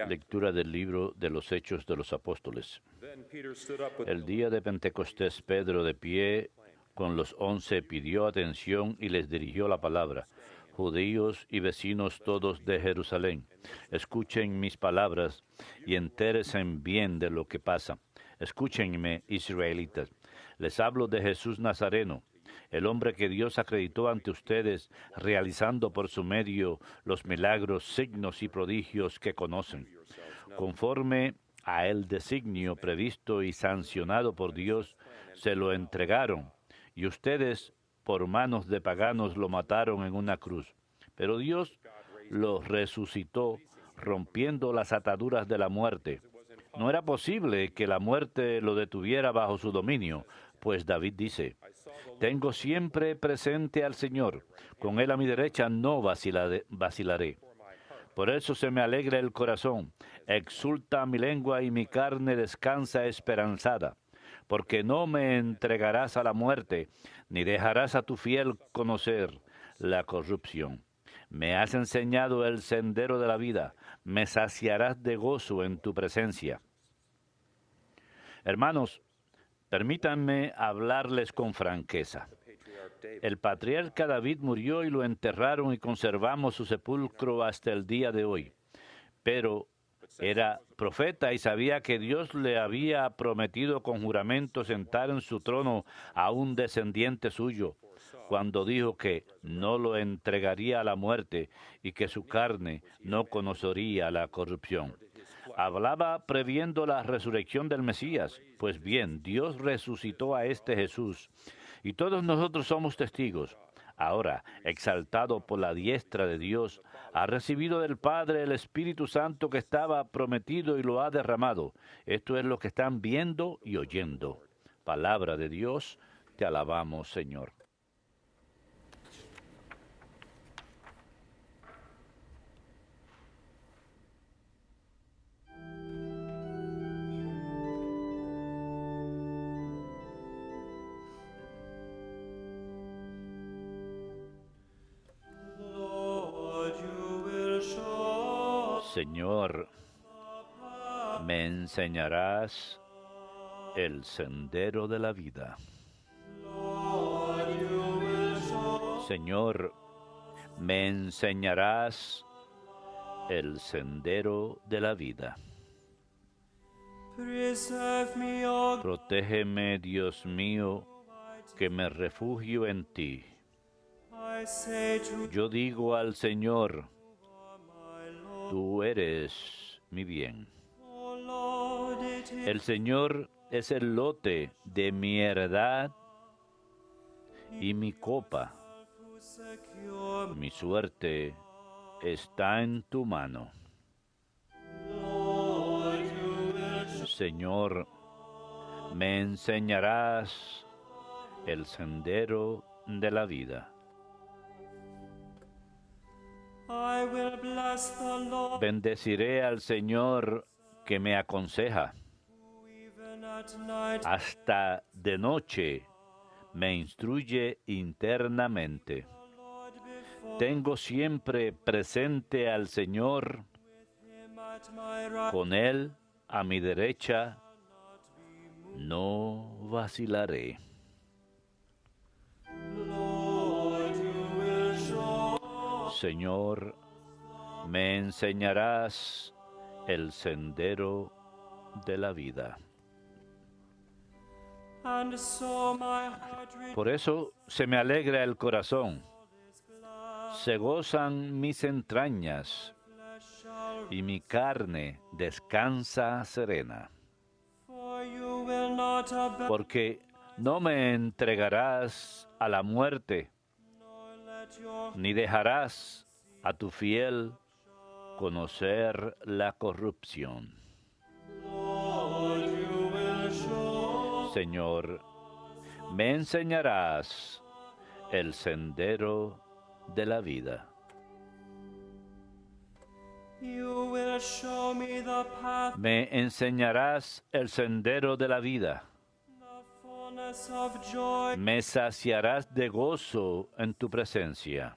Lectura del libro de los Hechos de los Apóstoles. El día de Pentecostés, Pedro, de pie con los 11, pidió atención y les dirigió la palabra. Judíos y vecinos todos de Jerusalén, escuchen mis palabras y entérense bien de lo que pasa. Escúchenme, israelitas. Les hablo de Jesús Nazareno, el hombre que Dios acreditó ante ustedes, realizando por su medio los milagros, signos y prodigios que conocen. Conforme a el designio previsto y sancionado por Dios, se lo entregaron, y ustedes, por manos de paganos, lo mataron en una cruz. Pero Dios lo resucitó, rompiendo las ataduras de la muerte. No era posible que la muerte lo detuviera bajo su dominio, pues David dice: tengo siempre presente al Señor, con Él a mi derecha no vacilaré. Por eso se me alegra el corazón, exulta mi lengua y mi carne descansa esperanzada, porque no me entregarás a la muerte, ni dejarás a tu fiel conocer la corrupción. Me has enseñado el sendero de la vida, me saciarás de gozo en tu presencia. Hermanos, permítanme hablarles con franqueza. El patriarca David murió y lo enterraron y conservamos su sepulcro hasta el día de hoy. Pero era profeta y sabía que Dios le había prometido con juramento sentar en su trono a un descendiente suyo, cuando dijo que no lo entregaría a la muerte y que su carne no conocería la corrupción. Hablaba previendo la resurrección del Mesías. Pues bien, Dios resucitó a este Jesús, y todos nosotros somos testigos. Ahora, exaltado por la diestra de Dios, ha recibido del Padre el Espíritu Santo que estaba prometido y lo ha derramado. Esto es lo que están viendo y oyendo. Palabra de Dios, te alabamos, Señor. Señor, me enseñarás el sendero de la vida. Señor, me enseñarás el sendero de la vida. Protégeme, Dios mío, que me refugio en ti. Yo digo al Señor: tú eres mi bien. El Señor es el lote de mi heredad y mi copa. Mi suerte está en tu mano. Señor, me enseñarás el sendero de la vida. Bendeciré al Señor que me aconseja. Hasta de noche me instruye internamente. Tengo siempre presente al Señor. Con Él a mi derecha no vacilaré. Señor, me enseñarás el sendero de la vida. Por eso se me alegra el corazón, se gozan mis entrañas, y mi carne descansa serena. Porque no me entregarás a la muerte, ni dejarás a tu fiel conocer la corrupción. Señor, me enseñarás el sendero de la vida. Me enseñarás el sendero de la vida. Me saciarás de gozo en tu presencia,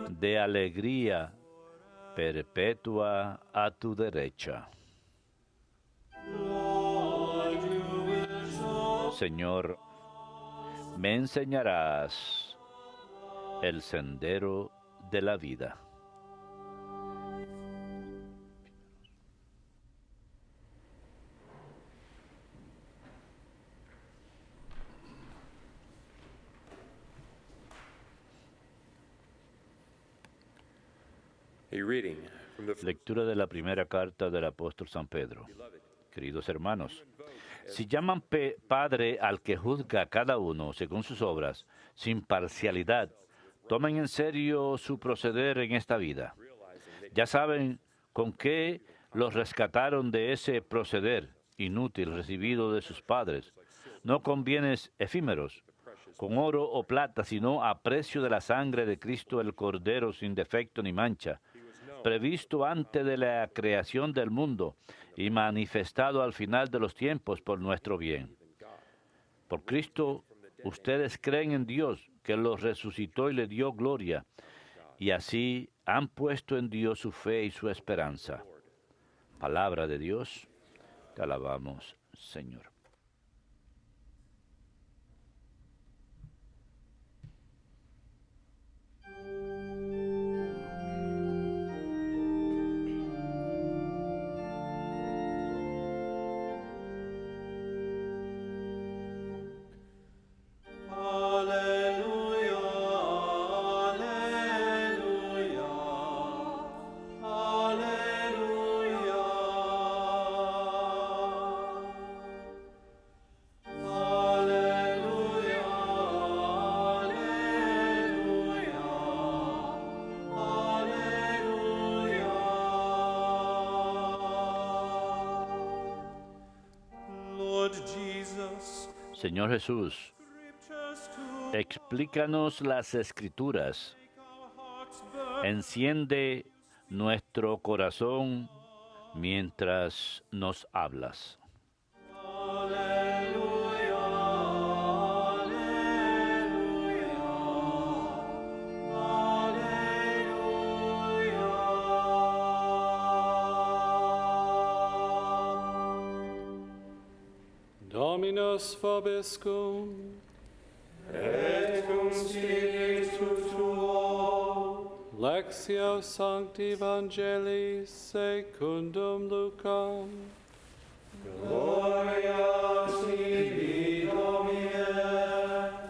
de alegría perpetua a tu derecha. Señor, me enseñarás el sendero de la vida. Lectura de la primera carta del apóstol San Pedro. Queridos hermanos, si llaman Padre al que juzga a cada uno según sus obras, sin parcialidad, tomen en serio su proceder en esta vida. Ya saben con qué los rescataron de ese proceder inútil recibido de sus padres, no con bienes efímeros, con oro o plata, sino a precio de la sangre de Cristo el Cordero sin defecto ni mancha, previsto antes de la creación del mundo y manifestado al final de los tiempos por nuestro bien. Por Cristo, ustedes creen en Dios, que los resucitó y le dio gloria, y así han puesto en Dios su fe y su esperanza. Palabra de Dios, te alabamos, Señor. Señor Jesús, explícanos las Escrituras, enciende nuestro corazón mientras nos hablas. Dominus vobiscum, et cum spiritu tuo, Lectio Sancti Evangelii secundum Lucam. gloria tibi, Domine.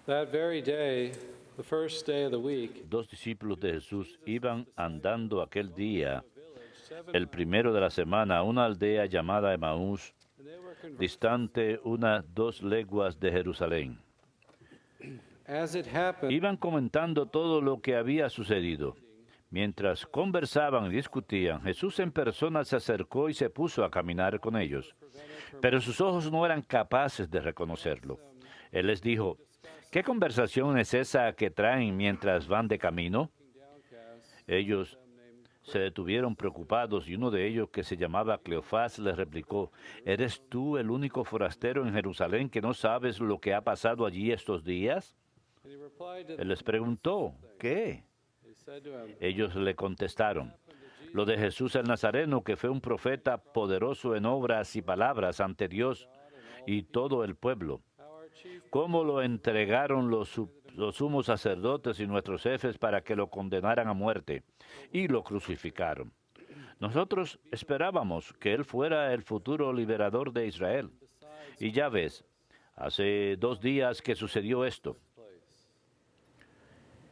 That very day, the first day of the week, Dos discípulos de Jesús iban andando aquel día, el primero de la semana, a una aldea llamada Emaús, and they were conversing. distante unas 2 leguas de Jerusalén. As it happened, Iban comentando todo lo que había sucedido. Mientras conversaban y discutían, Jesús en persona se acercó y se puso a caminar con ellos. Pero sus ojos no eran capaces de reconocerlo. Él les dijo, ¿qué conversación es esa que traen mientras van de camino? Ellos se detuvieron preocupados y uno de ellos, que se llamaba Cleofás, les replicó, ¿eres tú el único forastero en Jerusalén que no sabes lo que ha pasado allí estos días? and he replied to Él them, les preguntó, ¿qué? he said to him, Ellos le contestaron, lo de Jesús el Nazareno, que fue un profeta poderoso en obras y palabras ante Dios y todo el pueblo. how our chief ¿Cómo lo entregaron los sumos sacerdotes y nuestros jefes para que lo condenaran a muerte? Y lo crucificaron. Nosotros esperábamos que él fuera el futuro liberador de Israel. Y ya ves, hace 2 días que sucedió esto.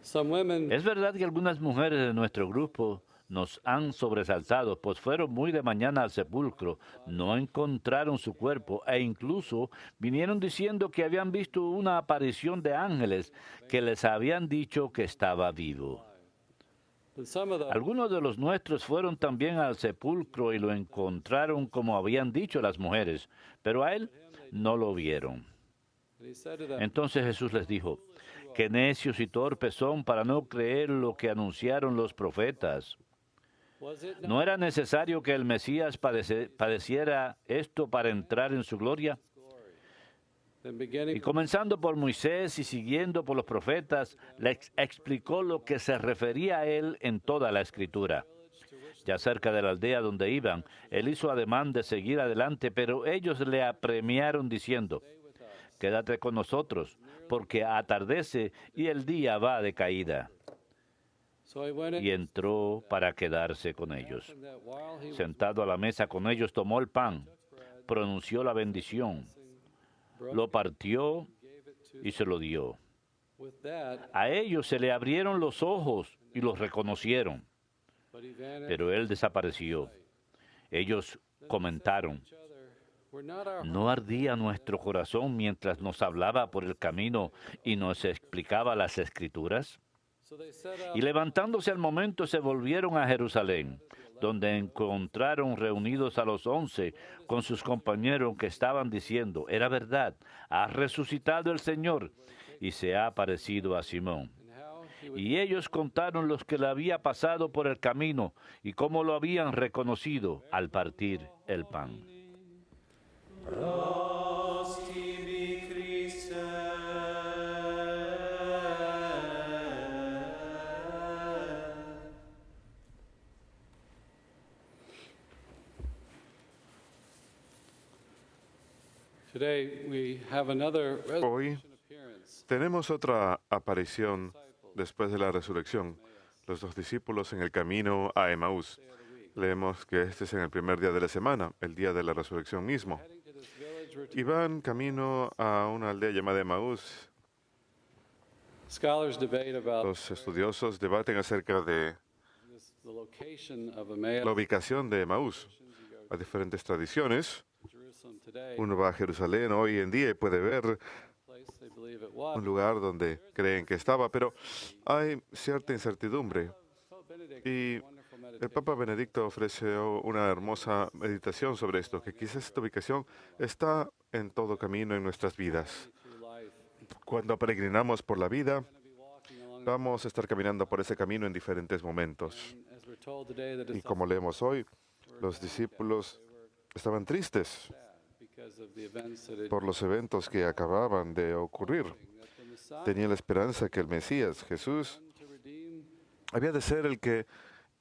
some women Es verdad que algunas mujeres de nuestro grupo nos han sobresaltado, pues fueron muy de mañana al sepulcro, no encontraron su cuerpo e incluso vinieron diciendo que habían visto una aparición de ángeles que les habían dicho que estaba vivo. and some of them Algunos de los nuestros fueron también al sepulcro y lo encontraron como habían dicho las mujeres, pero a él no lo vieron. And he said to them, Entonces Jesús les dijo, qué necios y torpes son para no creer lo que anunciaron los profetas. was it ¿No not era necesario que el Mesías padeciera esto para entrar en su gloria? then beginning Y comenzando por Moisés y siguiendo por los profetas, les explicó lo que se refería a él en toda la Escritura. Ya cerca de la aldea donde iban, él hizo ademán de seguir adelante, pero ellos le apremiaron diciendo, quédate con nosotros, porque atardece y el día va de caída. so he went Y in entró para quedarse con ellos. and that while he was Sentado a la mesa con ellos, tomó el pan, pronunció la bendición, lo partió y se lo dio. with that, A ellos se le abrieron los ojos y los reconocieron, but he vanished pero él desapareció. Ellos comentaron, each other. Were not our ¿no ardía nuestro corazón mientras nos hablaba por el camino y nos explicaba las Escrituras? so they set out Y levantándose al momento se volvieron a Jerusalén, donde encontraron reunidos a los 11 con sus compañeros que estaban diciendo, era verdad, ha resucitado el Señor y se ha aparecido a Simón. and how he was Y ellos contaron los que le había pasado por el camino y cómo lo habían reconocido al partir el pan. Los tibi Christe. Today we have another Hoy appearance. tenemos otra aparición después de la resurrección. Los dos discípulos en el camino a Emaús. Leemos que este es en el primer día de la semana, el día de la resurrección mismo. Heading to this village where Y van camino a una aldea llamada Emaús. scholars debate about Los estudiosos debaten acerca de the location of Emmaus la ubicación de Emaús. You go Hay diferentes tradiciones. to Jerusalem today, Uno va a Jerusalén hoy en día y puede ver place they believe it was. un lugar donde creen que estaba, pero hay cierta incertidumbre. Pope Benedict, Y wonderful el meditation Papa Benedicto ofrece una hermosa meditación sobre esto, que quizás esta ubicación está en todo camino en nuestras vidas. through life. Cuando peregrinamos por la vida, Going to be walking along vamos a estar caminando por ese camino en diferentes momentos. and as we're told today, the Y disciples como leemos hoy, los discípulos estaban tristes sad because of the events that had por los eventos que acababan de ocurrir. that the Messiah Tenían la esperanza que el Mesías, Jesús, to redeem había de ser el que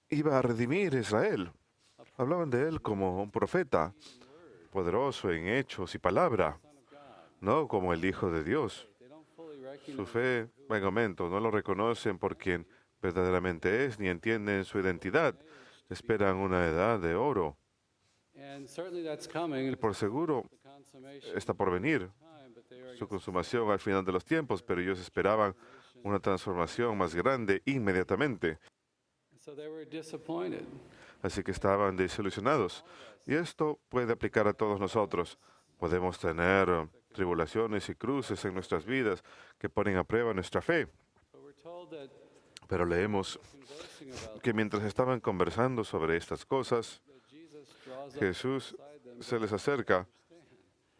iba a redimir a Israel. Hablaban de él como un profeta, poderoso en hechos y palabra, no como el Hijo de Dios. they don't fully recognize Su fe va en aumento, no lo reconocen por quien verdaderamente es, ni entienden su identidad. Esperan una edad de oro. and certainly that's coming Y por seguro the consummation está por venir time, but they are su consumación al final de los tiempos, pero ellos esperaban una transformación más grande inmediatamente. so they were disappointed. Así que estaban desilusionados. Y esto puede aplicar a todos nosotros. Podemos tener tribulaciones y cruces en nuestras vidas que ponen a prueba nuestra fe. But we're told that Pero leemos conversing about que mientras estaban conversando sobre estas cosas, that Jesus draws up Jesús beside them se les acerca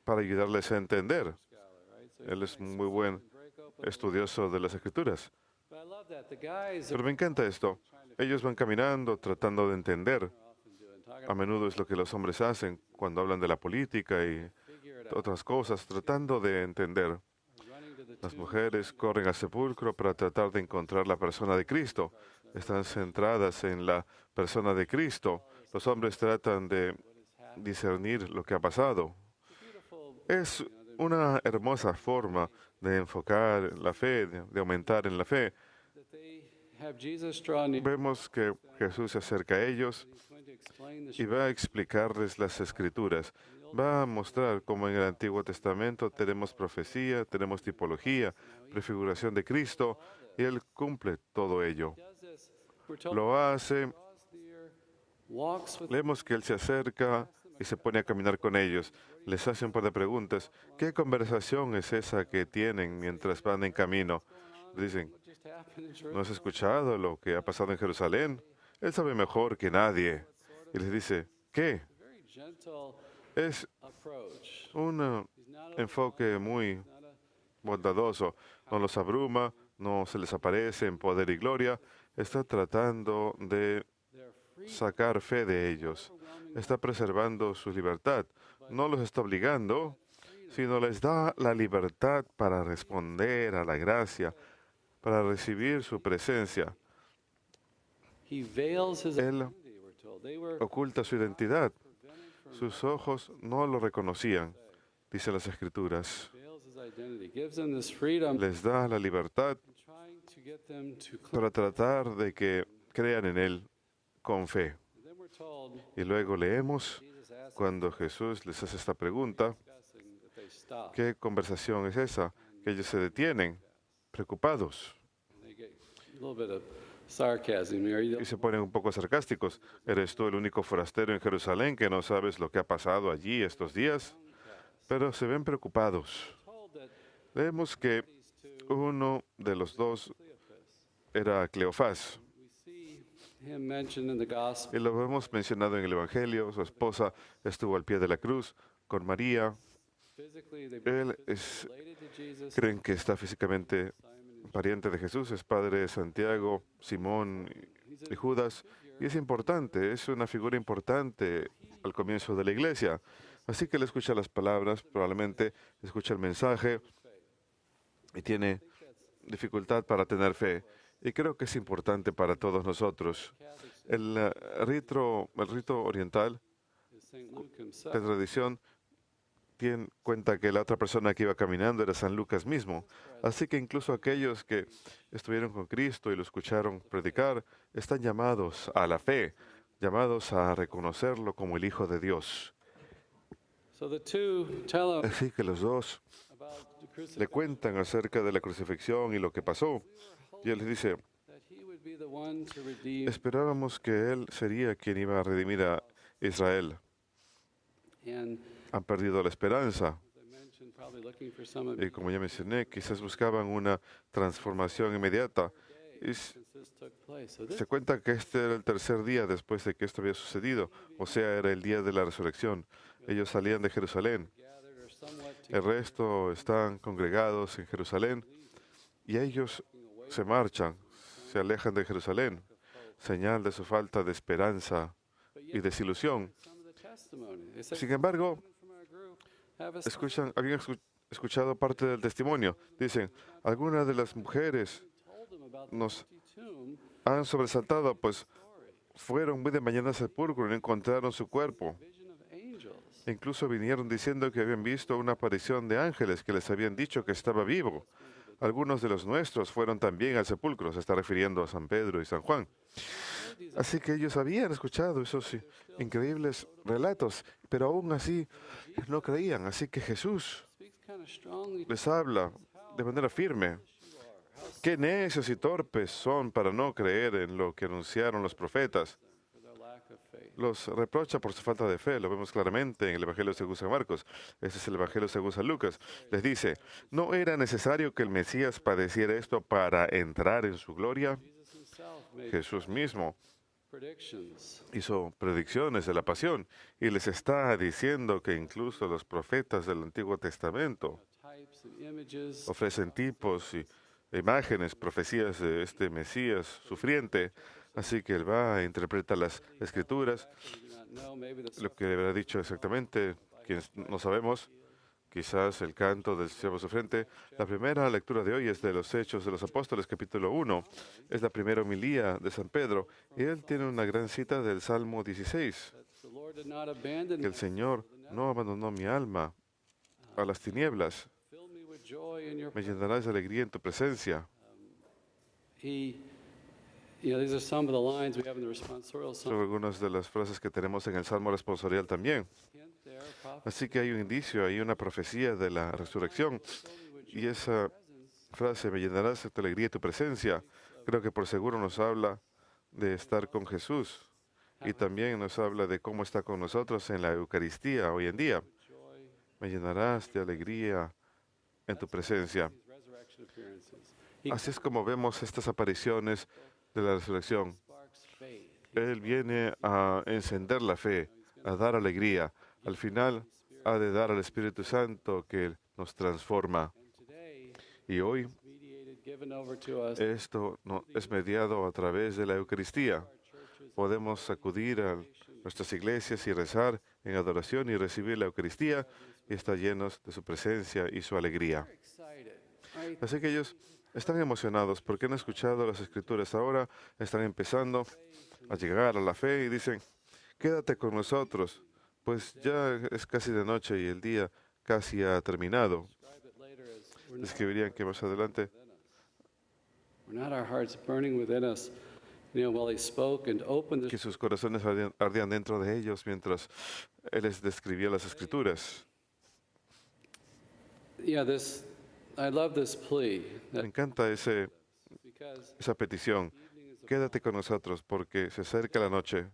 para ayudarles a entender. scholar, right? So Él es muy buen break open. estudioso de las Escrituras. But I love that the guys Pero me encanta esto. Ellos van caminando tratando de entender. often do and talking A menudo es lo que los hombres hacen cuando hablan de la política y figure it out, otras cosas, tratando de entender. running to the Las tomb, mujeres corren al sepulcro para tratar de encontrar la persona de Cristo. Están centradas en la persona de Cristo. Los hombres tratan de discernir lo que ha pasado. beautiful Es una hermosa forma de enfocar la fe, de aumentar en la fe. that they have Jesus draw near. Vemos que Jesús se acerca a ellos He's going to explain the y va a explicarles las Escrituras. Va a mostrar cómo en el Antiguo Testamento tenemos profecía, tenemos tipología, prefiguración de Cristo, y Él cumple todo ello. does this. We're told Lo hace, draws near, walks with leemos que Él se acerca y se pone a caminar con ellos. Les hace un par de preguntas. ¿Qué conversación es esa que tienen mientras van en camino? Dicen, what just happened in Jerusalem. ¿no has escuchado lo que ha pasado en Jerusalén? Él sabe mejor que nadie. Y les dice, ¿qué? Very gentle Es approach. un He's not enfoque muy not bondadoso. No los abruma, no se les aparece en poder y gloria. Está tratando de sacar fe de ellos. Está preservando su libertad. No los está obligando, sino les da la libertad para responder a la gracia, para recibir su presencia. Él oculta su identidad. Sus ojos no lo reconocían, dice las Escrituras. Les da la libertad para tratar de que crean en Él con fe. Y luego leemos, cuando Jesús les hace esta pregunta, ¿qué conversación es esa? Que ellos se detienen, preocupados, y se ponen un poco sarcásticos. ¿Eres tú el único forastero en Jerusalén que no sabes lo que ha pasado allí estos días? Pero se ven preocupados. Leemos que uno de los dos era Cleofás. Y lo hemos mencionado en el Evangelio. Su esposa estuvo al pie de la cruz con María. Creen que está físicamente pariente de Jesús, es padre de Santiago, Simón y Judas. Y es importante, es una figura importante al comienzo de la iglesia. Así que él escucha las palabras, probablemente escucha el mensaje y tiene dificultad para tener fe. Y creo que es importante para todos nosotros. El rito oriental de tradición tiene cuenta que la otra persona que iba caminando era San Lucas mismo. Así que incluso aquellos que estuvieron con Cristo y lo escucharon predicar, están llamados a la fe, llamados a reconocerlo como el Hijo de Dios. Así que los dos le cuentan acerca de la crucifixión y lo que pasó. Y él les dice, esperábamos que Él sería quien iba a redimir a Israel. Han perdido la esperanza. Y como ya mencioné, quizás buscaban una transformación inmediata. Y se cuenta que este era el tercer día después de que esto había sucedido. O sea, era el día de la resurrección. Ellos salían de Jerusalén. El resto están congregados en Jerusalén. Y ellos se marchan, se alejan de Jerusalén. Señal de su falta de esperanza y desilusión. Sin embargo, habían escuchado parte del testimonio. Dicen, algunas de las mujeres nos han sobresaltado, pues fueron muy de mañana al sepulcro y no encontraron su cuerpo. Incluso vinieron diciendo que habían visto una aparición de ángeles que les habían dicho que estaba vivo. Algunos de los nuestros fueron también al sepulcro, se está refiriendo a San Pedro y San Juan. Así que ellos habían escuchado esos increíbles relatos, pero aún así no creían. Así que Jesús les habla de manera firme. Qué necios y torpes son para no creer en lo que anunciaron los profetas. Los reprocha por su falta de fe, lo vemos claramente en el Evangelio según San Marcos. Ese es el Evangelio según San Lucas. Les dice, ¿no era necesario que el Mesías padeciera esto para entrar en su gloria? Jesús mismo hizo predicciones de la pasión y les está diciendo que incluso los profetas del Antiguo Testamento ofrecen tipos y imágenes, profecías de este Mesías sufriente. Así que él va a interpretar las Escrituras, lo que habrá dicho exactamente, quienes no sabemos, quizás el canto del siervo sufriente. La primera lectura de hoy es de los Hechos de los Apóstoles, capítulo 1. Es la primera homilía de San Pedro, y él tiene una gran cita del Salmo 16, que el Señor no abandonó mi alma a las tinieblas, me llenarás de alegría en tu presencia. Son algunas de las frases que tenemos en el Salmo responsorial también. Así que hay un indicio, hay una profecía de la resurrección. Y esa frase, me llenarás de tu alegría y tu presencia, creo que por seguro nos habla de estar con Jesús. Y también nos habla de cómo está con nosotros en la Eucaristía hoy en día. Me llenarás de alegría en tu presencia. Así es como vemos estas apariciones de la resurrección. Él viene a encender la fe, a dar alegría. Al final, ha de dar al Espíritu Santo que nos transforma. Y hoy esto es mediado a través de la Eucaristía. Podemos acudir a nuestras iglesias y rezar en adoración y recibir la Eucaristía y estar llenos de su presencia y su alegría. Así que ellos están emocionados porque han escuchado las Escrituras. Ahora están empezando a llegar a la fe y dicen, quédate con nosotros, pues ya es casi de noche y el día casi ha terminado. Describirían que más adelante que sus corazones ardían dentro de ellos mientras Él les describía las Escrituras. Me encanta esa petición. Quédate con nosotros porque se acerca la noche.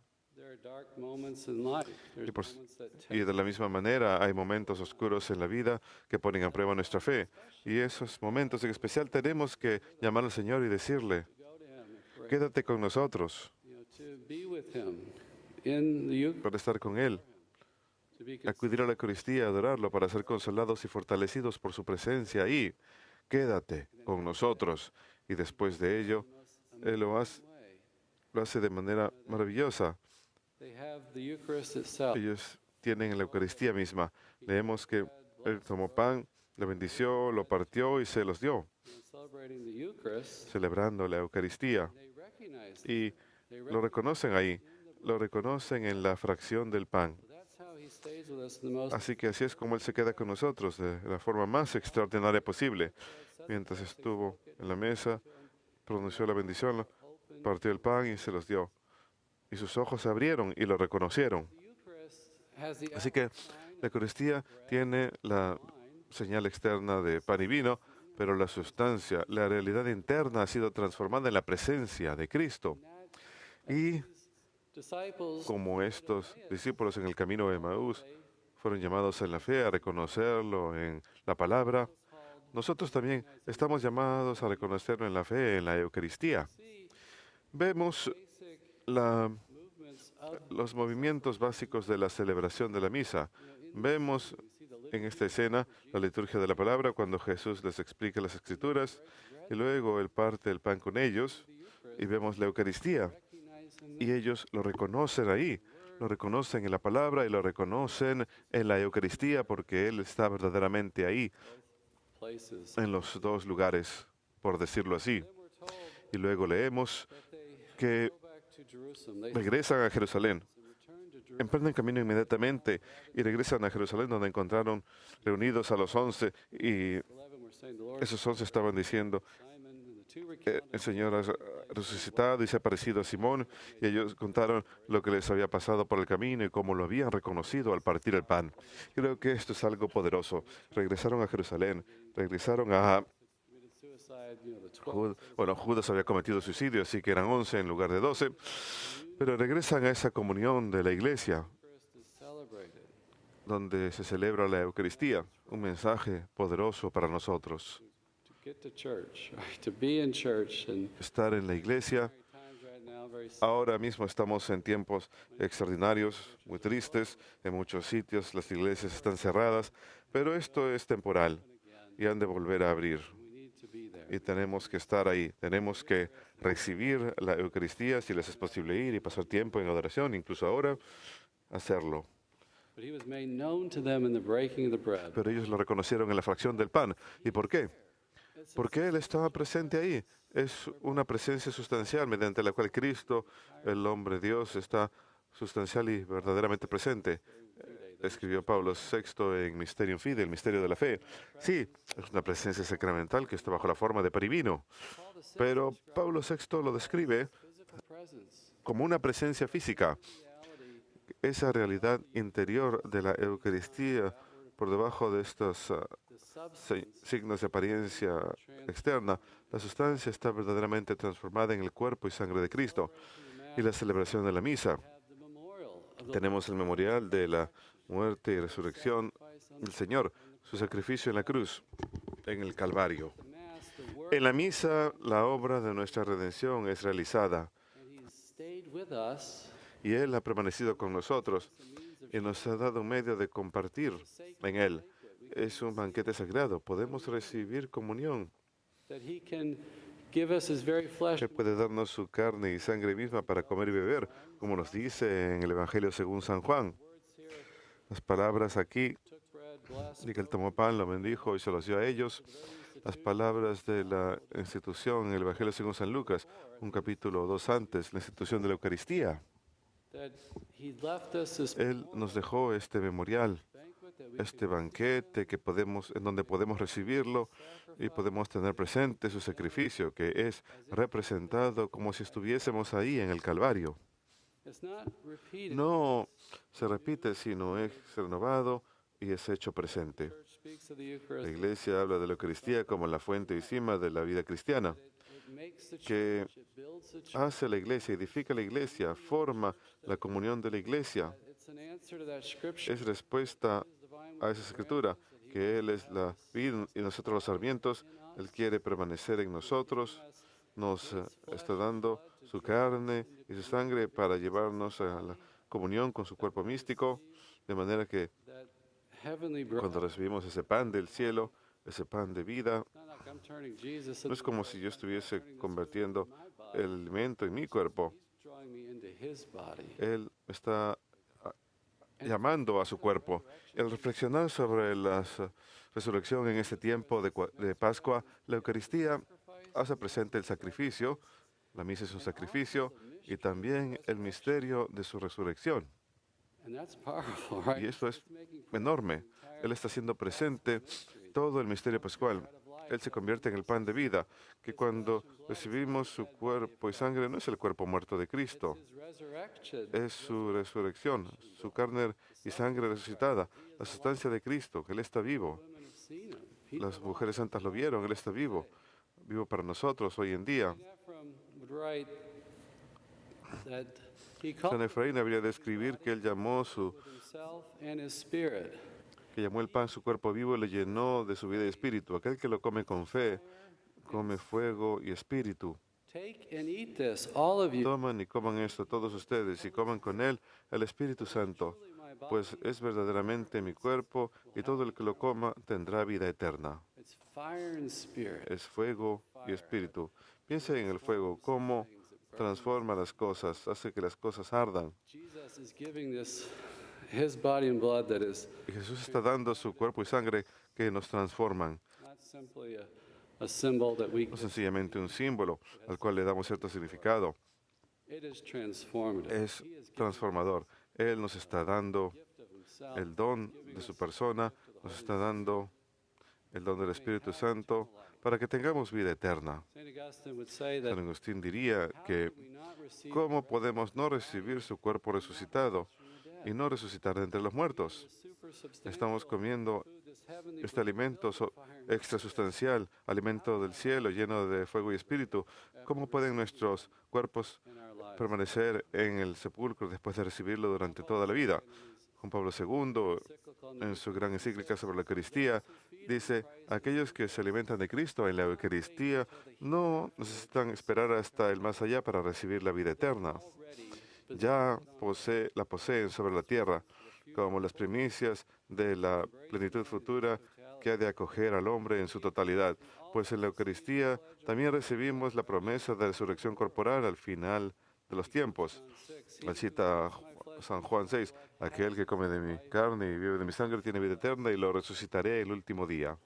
Y de la misma manera hay momentos oscuros en la vida que ponen a prueba nuestra fe. Y esos momentos en especial tenemos que llamar al Señor y decirle, quédate con nosotros para estar con Él, acudir a la Eucaristía, adorarlo, para ser consolados y fortalecidos por su presencia. Y quédate con nosotros. Y después de ello, Él lo hace de manera maravillosa. Ellos tienen la Eucaristía misma. Leemos que Él tomó pan, lo bendició, lo partió y se los dio, celebrando la Eucaristía. Y lo reconocen ahí, lo reconocen en la fracción del pan. Así que así es como Él se queda con nosotros, de la forma más extraordinaria posible. Mientras estuvo en la mesa, pronunció la bendición, partió el pan y se los dio. Y sus ojos se abrieron y lo reconocieron. Así que la Eucaristía tiene la señal externa de pan y vino, pero la sustancia, la realidad interna ha sido transformada en la presencia de Cristo. Y como estos discípulos en el camino de Emaús fueron llamados en la fe a reconocerlo en la palabra, nosotros también estamos llamados a reconocerlo en la fe, en la Eucaristía. Vemos los movimientos básicos de la celebración de la misa. Vemos en esta escena la liturgia de la palabra cuando Jesús les explica las Escrituras y luego Él parte el pan con ellos y vemos la Eucaristía y ellos lo reconocen ahí, lo reconocen en la palabra y lo reconocen en la Eucaristía porque Él está verdaderamente ahí, en los dos lugares, por decirlo así. Y luego leemos que regresan a Jerusalén, emprenden camino inmediatamente y regresan a Jerusalén donde encontraron reunidos a los 11 y esos 11 estaban diciendo, el Señor ha resucitado y se ha aparecido a Simón, y ellos contaron lo que les había pasado por el camino y cómo lo habían reconocido al partir el pan. Creo que esto es algo poderoso. Regresaron a Jerusalén, regresaron a... Judas había cometido suicidio, así que eran 11 en lugar de 12, pero regresan a esa comunión de la iglesia, donde se celebra la Eucaristía, un mensaje poderoso para nosotros. Estar en la iglesia. Ahora mismo estamos en tiempos extraordinarios, muy tristes. En muchos sitios las iglesias están cerradas, pero esto es temporal y han de volver a abrir. Y tenemos que estar ahí, tenemos que recibir la Eucaristía si les es posible ir y pasar tiempo en adoración, incluso ahora, hacerlo. Pero ellos lo reconocieron en la fracción del pan. ¿Y por qué? Porque Él estaba presente ahí. Es una presencia sustancial mediante la cual Cristo, el hombre Dios, está sustancial y verdaderamente presente. Escribió Pablo VI en Mysterium Fidei, el misterio de la fe. Sí, es una presencia sacramental que está bajo la forma de pan y vino. Pero Pablo VI lo describe como una presencia física. Esa realidad interior de la Eucaristía por debajo de estos signos de apariencia externa, la sustancia está verdaderamente transformada en el cuerpo y sangre de Cristo. Y la celebración de la misa. Tenemos el memorial de la muerte y resurrección del Señor, su sacrificio en la cruz, en el Calvario. En la misa, la obra de nuestra redención es realizada. Y Él ha permanecido con nosotros y nos ha dado un medio de compartir en Él. Es un banquete sagrado. Podemos recibir comunión that he can give us his very flesh. Él puede darnos su carne y sangre misma para comer y beber, como nos dice en el Evangelio según San Juan. Las palabras aquí, Took bread, blessed, de que él tomó pan, lo bendijo y se los dio a ellos. Las palabras de la institución en el Evangelio según San Lucas, un capítulo 2 antes, la institución de la Eucaristía. that he left us this Él nos dejó este memorial, banquet that we este banquete en donde podemos recibirlo y podemos tener presente su sacrificio, que es representado como si estuviésemos ahí en el Calvario. it's not repeated. No se repite, sino es renovado y es hecho presente. The church speaks of the La Eucharist. Iglesia habla de la Eucaristía como la fuente y cima de la vida cristiana, It makes the que church, it builds the church. hace la Iglesia, edifica la Iglesia, forma la comunión de la Iglesia. It's an answer to that scripture. Es respuesta a esa escritura, que Él es la vid y nosotros los sarmientos. Él quiere permanecer en nosotros, nos está dando su carne y su sangre para llevarnos a la comunión con su cuerpo místico, de manera que That heavenly bread. cuando recibimos ese pan del cielo, ese pan de vida, It's not like I'm turning Jesus no es into como bread. si yo estuviese I'm turning this convirtiendo food into my body. el alimento en mi cuerpo. He's drawing me into his body. Él está llamando a su cuerpo. El reflexionar sobre la resurrección en este tiempo de Pascua, la Eucaristía hace presente el sacrificio, la misa es un sacrificio, y también el misterio de su resurrección. And that's powerful, right? Y esto es It's making enorme. Él está haciendo presente todo el misterio pascual. Él se convierte en el pan de vida, que cuando recibimos su cuerpo y sangre no es el cuerpo muerto de Cristo, his resurrection. es su resurrección, su carne y sangre resucitada, la sustancia de Cristo, que Él está vivo. Women have seen him. He Las mujeres santas lo vieron, Él está vivo, vivo para nosotros hoy en día. Ephraim would write that he San called Efraín habría de escribir que Él llamó himself and his spirit. que llamó el pan su cuerpo vivo y le llenó de su vida y espíritu. Aquel que lo come con fe, come fuego y espíritu. Take and eat this, all of you. Toman y coman esto todos ustedes y coman con Él el Espíritu Santo, pues es verdaderamente mi cuerpo y todo el que lo coma tendrá vida eterna. It's fire and spirit. Es fuego y espíritu. Piensa en el fuego, cómo transforma las cosas, hace que las cosas ardan. Jesus is giving this, his body and blood that is Y Jesús está dando su cuerpo y sangre que nos transforman. not simply a symbol that we No sencillamente un símbolo al cual le damos cierto significado. it is transformative. Es He is giving transformador. Él nos está dando the gift of himself. el don de su persona, nos está dando el don del Espíritu Santo para que tengamos vida eterna. Saint Augustine would say that San Agustín diría how que can we not receive ¿cómo podemos no recibir su cuerpo resucitado y no resucitar de entre los muertos? Estamos comiendo este alimento extrasustancial, alimento del cielo lleno de fuego y espíritu. ¿Cómo pueden nuestros cuerpos permanecer en el sepulcro después de recibirlo durante toda la vida? Juan Pablo II, en su gran encíclica sobre la Eucaristía, dice, aquellos que se alimentan de Cristo en la Eucaristía no necesitan esperar hasta el más allá para recibir la vida eterna. Ya la poseen sobre la tierra, como las primicias de la plenitud futura que ha de acoger al hombre en su totalidad. Pues en la Eucaristía también recibimos la promesa de resurrección corporal al final de los tiempos. La cita San Juan 6, aquel que come de mi carne y bebe de mi sangre tiene vida eterna y lo resucitaré el último día.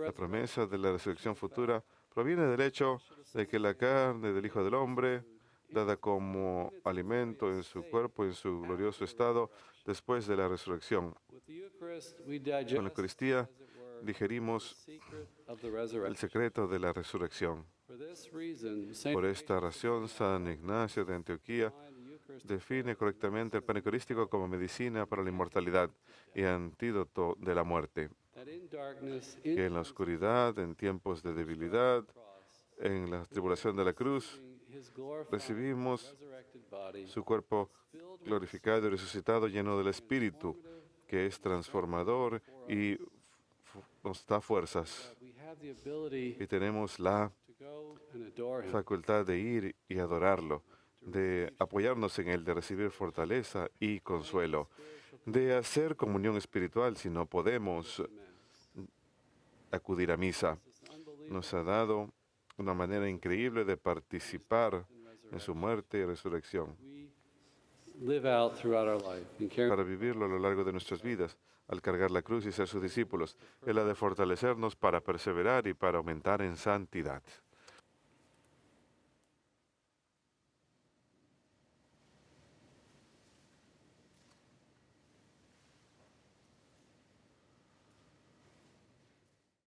La promesa de la resurrección futura proviene del hecho de que la carne del Hijo del Hombre, dada como alimento en su cuerpo, en su glorioso estado, después de la resurrección. Con la Eucaristía digerimos el secreto de la resurrección. Por esta razón, San Ignacio de Antioquía define correctamente el pan eucarístico como medicina para la inmortalidad y antídoto de la muerte. Que en la oscuridad, en tiempos de debilidad, en la tribulación de la cruz, recibimos su cuerpo glorificado y resucitado lleno del Espíritu, que es transformador y nos da fuerzas. Y tenemos la facultad de ir y adorarlo, de apoyarnos en él, de recibir fortaleza y consuelo, de hacer comunión espiritual si no podemos acudir a misa. nos ha dado una manera increíble de participar en su muerte y resurrección, live out throughout our life and carry para vivirlo a lo largo de nuestras vidas, al cargar la cruz y ser sus discípulos. Él ha de fortalecernos para perseverar y para aumentar en santidad.